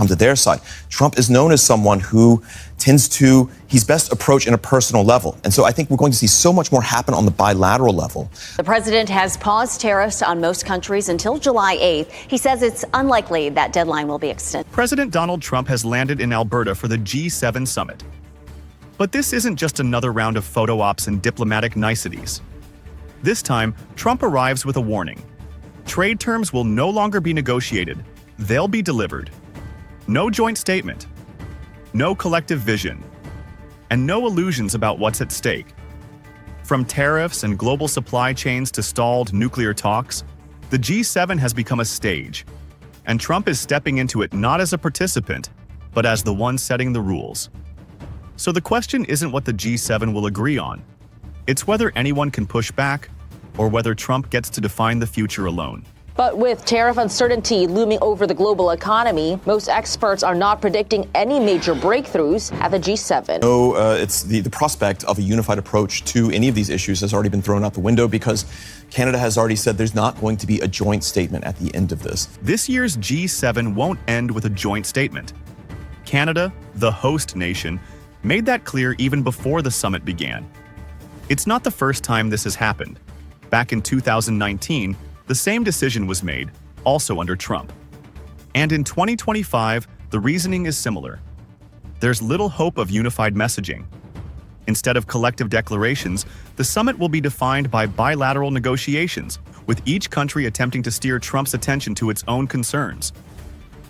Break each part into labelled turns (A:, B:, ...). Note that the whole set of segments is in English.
A: come to their side. Trump is known as someone who he's best approached in a personal level. And so I think we're going to see so much more happen on the bilateral level.
B: The president has paused tariffs on most countries until July 8th. He says it's unlikely that deadline will be extended.
C: President Donald Trump has landed in Alberta for the G7 summit. But this isn't just another round of photo ops and diplomatic niceties. This time, Trump arrives with a warning. Trade terms will no longer be negotiated. They'll be delivered. No joint statement. No collective vision. And no illusions about what's at stake. From tariffs and global supply chains to stalled nuclear talks, the G7 has become a stage. And Trump is stepping into it not as a participant, but as the one setting the rules. So the question isn't what the G7 will agree on. It's whether anyone can push back, or whether Trump gets to define the future alone.
D: But with tariff uncertainty looming over the global economy, most experts are not predicting any major breakthroughs at the G7.
A: It's the prospect of a unified approach to any of these issues has already been thrown out the window because Canada has already said there's not going to be a joint statement at the end of this.
C: This year's G7 won't end with a joint statement. Canada, the host nation, made that clear even before the summit began. It's not the first time this has happened. Back in 2019, the same decision was made, also under Trump. And in 2025, the reasoning is similar. There's little hope of unified messaging. Instead of collective declarations, the summit will be defined by bilateral negotiations, with each country attempting to steer Trump's attention to its own concerns.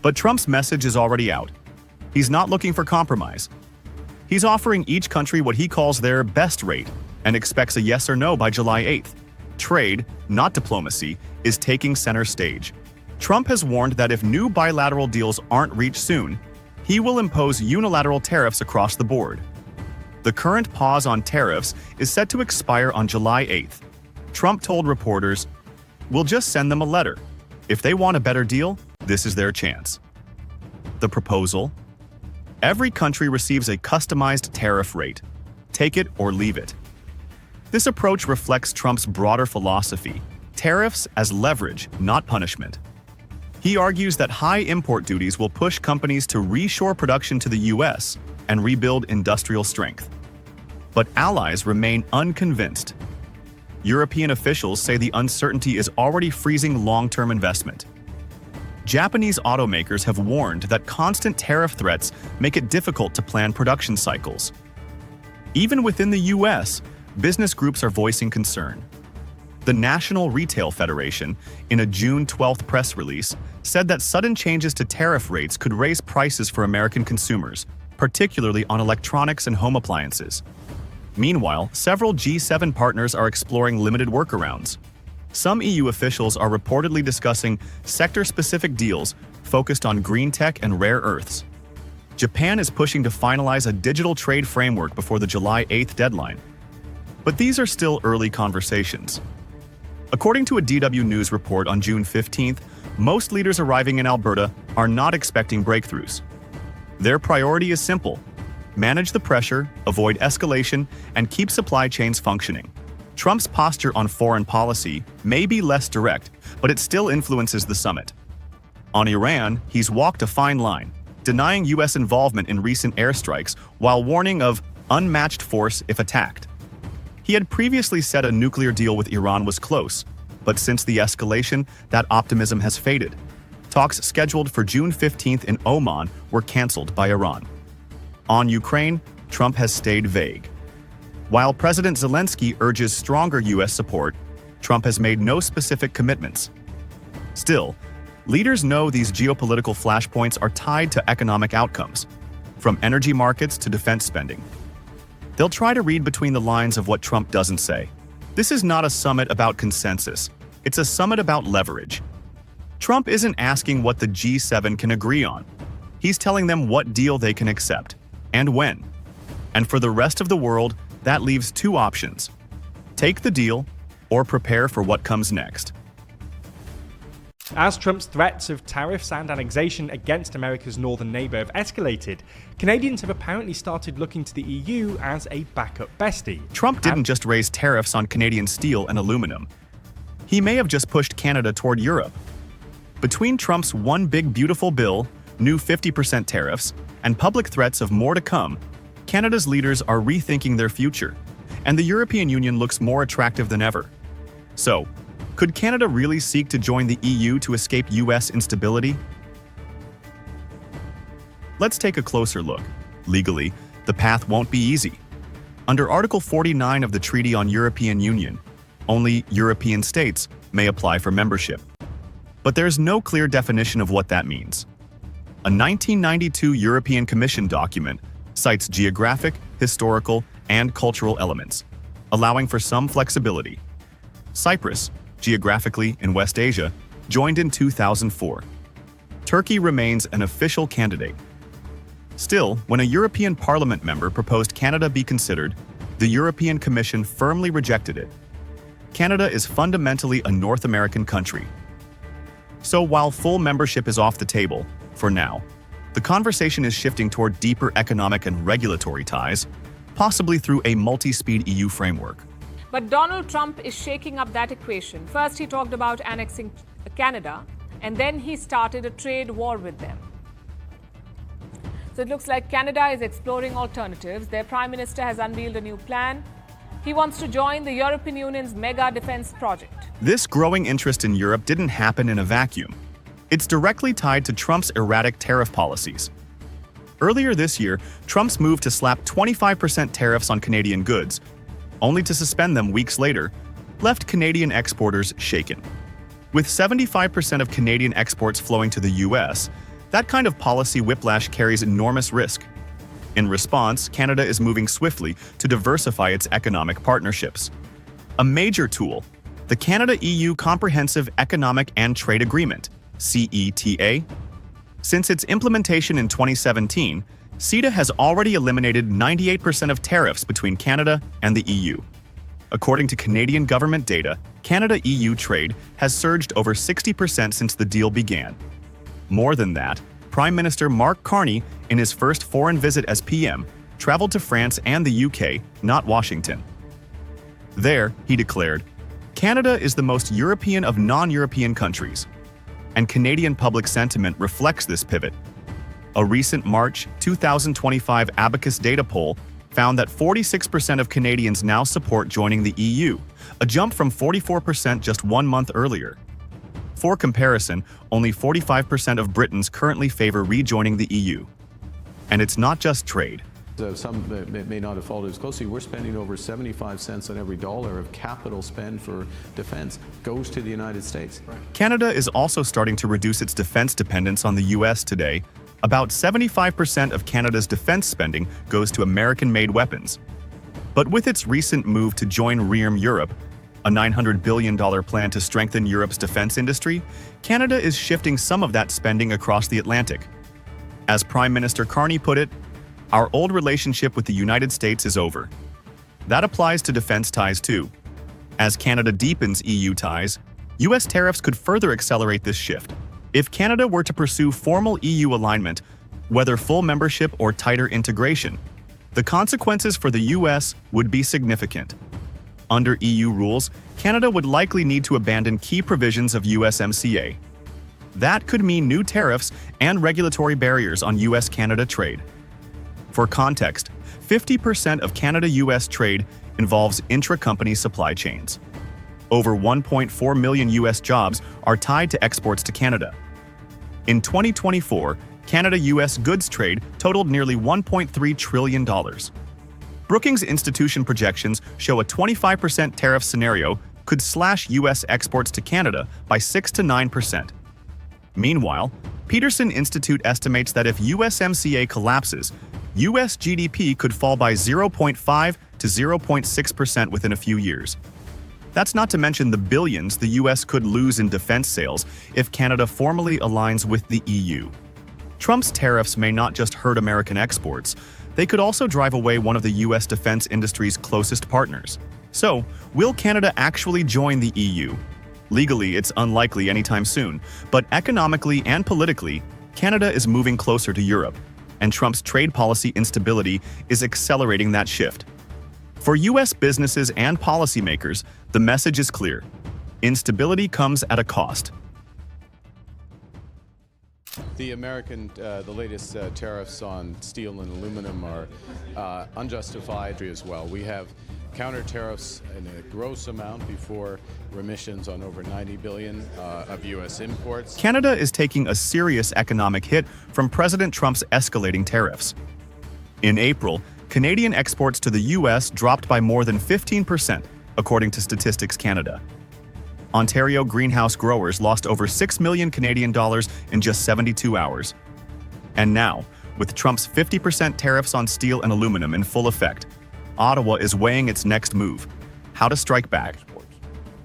C: But Trump's message is already out. He's not looking for compromise. He's offering each country what he calls their best rate and expects a yes or no by July 8th. Trade, not diplomacy, is taking center stage. Trump has warned that if new bilateral deals aren't reached soon, he will impose unilateral tariffs across the board. The current pause on tariffs is set to expire on July 8th. Trump told reporters, "We'll just send them a letter. If they want a better deal, this is their chance." The proposal? Every country receives a customized tariff rate. Take it or leave it. This approach reflects Trump's broader philosophy, tariffs as leverage, not punishment. He argues that high import duties will push companies to reshore production to the US and rebuild industrial strength. But allies remain unconvinced. European officials say the uncertainty is already freezing long-term investment. Japanese automakers have warned that constant tariff threats make it difficult to plan production cycles. Even within the US, business groups are voicing concern. The National Retail Federation, in a June 12th press release, said that sudden changes to tariff rates could raise prices for American consumers, particularly on electronics and home appliances. Meanwhile, several G7 partners are exploring limited workarounds. Some EU officials are reportedly discussing sector-specific deals focused on green tech and rare earths. Japan is pushing to finalize a digital trade framework before the July 8th deadline. But these are still early conversations. According to a DW News report on June 15th, most leaders arriving in Alberta are not expecting breakthroughs. Their priority is simple: manage the pressure, avoid escalation, and keep supply chains functioning. Trump's posture on foreign policy may be less direct, but it still influences the summit. On Iran, he's walked a fine line, denying U.S. involvement in recent airstrikes while warning of unmatched force if attacked. He had previously said a nuclear deal with Iran was close, but since the escalation, that optimism has faded. Talks scheduled for June 15th in Oman were canceled by Iran. On Ukraine, Trump has stayed vague. While President Zelensky urges stronger U.S. support, Trump has made no specific commitments. Still, leaders know these geopolitical flashpoints are tied to economic outcomes, from energy markets to defense spending. They'll try to read between the lines of what Trump doesn't say. This is not a summit about consensus. It's a summit about leverage. Trump isn't asking what the G7 can agree on. He's telling them what deal they can accept, and when. And for the rest of the world, that leaves two options: take the deal, or prepare for what comes next.
E: As Trump's threats of tariffs and annexation against America's northern neighbour have escalated, Canadians have apparently started looking to the EU as a backup bestie.
C: Trump didn't just raise tariffs on Canadian steel and aluminum. He may have just pushed Canada toward Europe. Between Trump's One Big Beautiful Bill, new 50% tariffs, and public threats of more to come, Canada's leaders are rethinking their future, and the European Union looks more attractive than ever. So, could Canada really seek to join the EU to escape US instability? Let's take a closer look. Legally, the path won't be easy. Under Article 49 of the Treaty on European Union, only European states may apply for membership. But there's no clear definition of what that means. A 1992 European Commission document cites geographic, historical, and cultural elements, allowing for some flexibility. Cyprus, geographically in West Asia, joined in 2004. Turkey remains an official candidate. Still, when a European Parliament member proposed Canada be considered, the European Commission firmly rejected it. Canada is fundamentally a North American country. So while full membership is off the table, for now, the conversation is shifting toward deeper economic and regulatory ties, possibly through a multi-speed EU framework.
F: But Donald Trump is shaking up that equation. First, he talked about annexing Canada, and then he started a trade war with them. So it looks like Canada is exploring alternatives. Their Prime Minister has unveiled a new plan. He wants to join the European Union's mega defense project.
C: This growing interest in Europe didn't happen in a vacuum. It's directly tied to Trump's erratic tariff policies. Earlier this year, Trump's move to slap 25% tariffs on Canadian goods, only to suspend them weeks later, left Canadian exporters shaken. With 75% of Canadian exports flowing to the US, that kind of policy whiplash carries enormous risk. In response, Canada is moving swiftly to diversify its economic partnerships. A major tool, the Canada-EU Comprehensive Economic and Trade Agreement, CETA. Since its implementation in 2017, CETA has already eliminated 98% of tariffs between Canada and the EU. According to Canadian government data, Canada-EU trade has surged over 60% since the deal began. More than that, Prime Minister Mark Carney, in his first foreign visit as PM, traveled to France and the UK, not Washington. There, he declared, "Canada is the most European of non-European countries." And Canadian public sentiment reflects this pivot. A recent March 2025 Abacus data poll found that 46% of Canadians now support joining the EU, a jump from 44% just 1 month earlier. For comparison, only 45% of Britons currently favor rejoining the EU. And it's not just trade.
G: Some may not have followed as closely. We're spending over 75 cents on every dollar of capital spend for defense goes to the United States.
C: Canada is also starting to reduce its defense dependence on the US today. About 75% of Canada's defense spending goes to American-made weapons. But with its recent move to join REARM Europe, a $900 billion plan to strengthen Europe's defense industry, Canada is shifting some of that spending across the Atlantic. As Prime Minister Carney put it, "Our old relationship with the United States is over." That applies to defense ties too. As Canada deepens EU ties, US tariffs could further accelerate this shift. If Canada were to pursue formal EU alignment, whether full membership or tighter integration, the consequences for the US would be significant. Under EU rules, Canada would likely need to abandon key provisions of USMCA. That could mean new tariffs and regulatory barriers on US-Canada trade. For context, 50% of Canada-US trade involves intra-company supply chains. Over 1.4 million US jobs are tied to exports to Canada. In 2024, Canada-US goods trade totaled nearly $1.3 trillion. Brookings Institution projections show a 25% tariff scenario could slash US exports to Canada by 6 to 9%. Meanwhile, Peterson Institute estimates that if USMCA collapses, US GDP could fall by 0.5 to 0.6% within a few years. That's not to mention the billions the US could lose in defense sales if Canada formally aligns with the EU. Trump's tariffs may not just hurt American exports, they could also drive away one of the US defense industry's closest partners. So, will Canada actually join the EU? Legally, it's unlikely anytime soon, but economically and politically, Canada is moving closer to Europe, and Trump's trade policy instability is accelerating that shift. For US businesses and policymakers, the message is clear. Instability comes at a cost.
G: The latest tariffs on steel and aluminum are unjustified as well. We have counter tariffs in a gross amount before remissions on over 90 billion of U.S. imports.
C: Canada is taking a serious economic hit from President Trump's escalating tariffs. In April, Canadian exports to the U.S. dropped by more than 15%, according to Statistics Canada. Ontario greenhouse growers lost over $6 million Canadian dollars in just 72 hours. And now, with Trump's 50% tariffs on steel and aluminum in full effect, Ottawa is weighing its next move: how to strike back.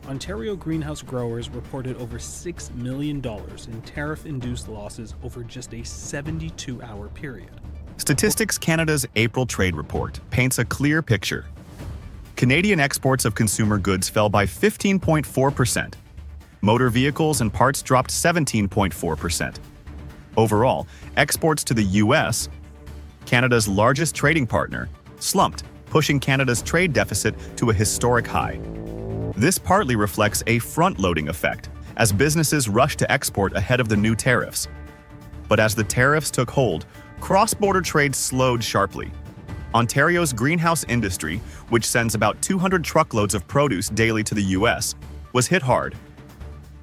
H: Ontario greenhouse growers reported over $6 million in tariff-induced losses over just a 72-hour period.
C: Statistics Canada's April trade report paints a clear picture. Canadian exports of consumer goods fell by 15.4%. Motor vehicles and parts dropped 17.4%. Overall, exports to the U.S., Canada's largest trading partner, slumped, pushing Canada's trade deficit to a historic high. This partly reflects a front-loading effect, as businesses rushed to export ahead of the new tariffs. But as the tariffs took hold, cross-border trade slowed sharply. Ontario's greenhouse industry, which sends about 200 truckloads of produce daily to the U.S., was hit hard.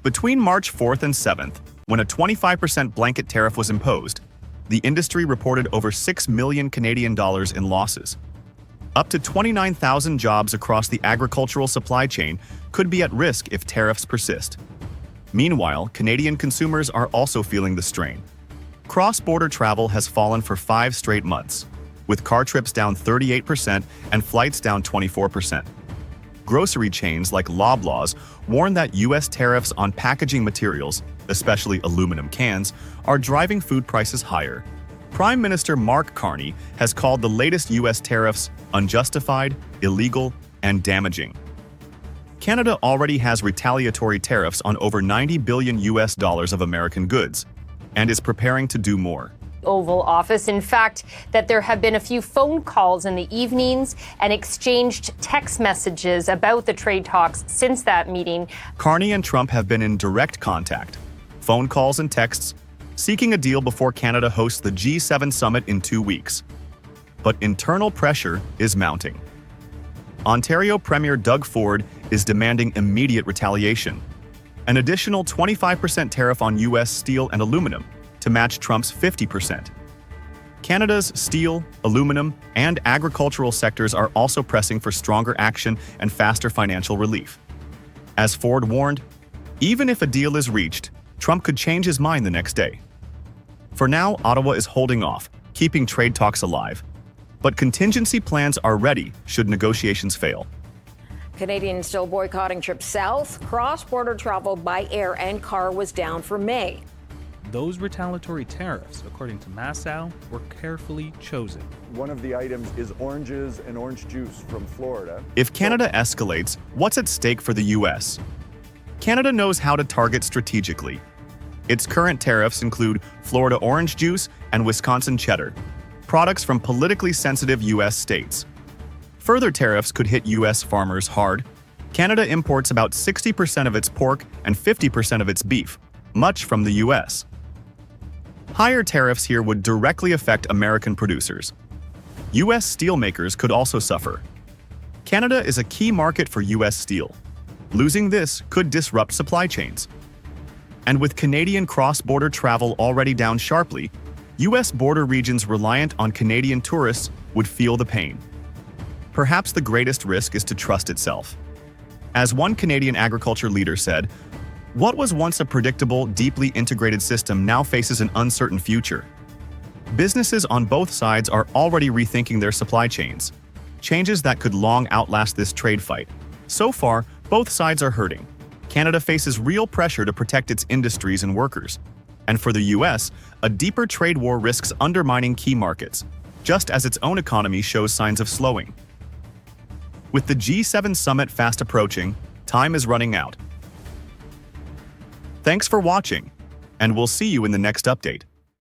C: Between March 4th and 7th, when a 25% blanket tariff was imposed, the industry reported over $6 million Canadian dollars in losses. Up to 29,000 jobs across the agricultural supply chain could be at risk if tariffs persist. Meanwhile, Canadian consumers are also feeling the strain. Cross-border travel has fallen for 5 straight months, with car trips down 38% and flights down 24%. Grocery chains like Loblaws warn that U.S. tariffs on packaging materials, especially aluminum cans, are driving food prices higher. Prime Minister Mark Carney has called the latest U.S. tariffs unjustified, illegal, and damaging. Canada already has retaliatory tariffs on over $90 billion US of American goods, and is preparing to do more.
I: Oval Office, in fact, that there have been a few phone calls in the evenings and exchanged text messages about the trade talks since that meeting.
C: Carney and Trump have been in direct contact, phone calls and texts, seeking a deal before Canada hosts the G7 summit in 2 weeks. But internal pressure is mounting. Ontario Premier Doug Ford is demanding immediate retaliation, an additional 25% tariff on U.S. steel and aluminum to match Trump's 50%. Canada's steel, aluminum, and agricultural sectors are also pressing for stronger action and faster financial relief. As Ford warned, even if a deal is reached, Trump could change his mind the next day. For now, Ottawa is holding off, keeping trade talks alive. But contingency plans are ready should negotiations fail.
J: Canadians still boycotting trips south. Cross-border travel by air and car was down for May.
H: Those retaliatory tariffs, according to Massow, were carefully chosen.
K: One of the items is oranges and orange juice from Florida.
C: If Canada escalates, what's at stake for the U.S.? Canada knows how to target strategically. Its current tariffs include Florida orange juice and Wisconsin cheddar, products from politically sensitive U.S. states. Further tariffs could hit U.S. farmers hard. Canada imports about 60% of its pork and 50% of its beef, much from the U.S. Higher tariffs here would directly affect American producers. U.S. steelmakers could also suffer. Canada is a key market for U.S. steel. Losing this could disrupt supply chains. And with Canadian cross-border travel already down sharply, U.S. border regions reliant on Canadian tourists would feel the pain. Perhaps the greatest risk is to trust itself. As one Canadian agriculture leader said, "What was once a predictable, deeply integrated system now faces an uncertain future." Businesses on both sides are already rethinking their supply chains, changes that could long outlast this trade fight. So far, both sides are hurting. Canada faces real pressure to protect its industries and workers. And for the U.S., a deeper trade war risks undermining key markets, just as its own economy shows signs of slowing. With the G7 summit fast approaching, time is running out. Thanks for watching, and we'll see you in the next update.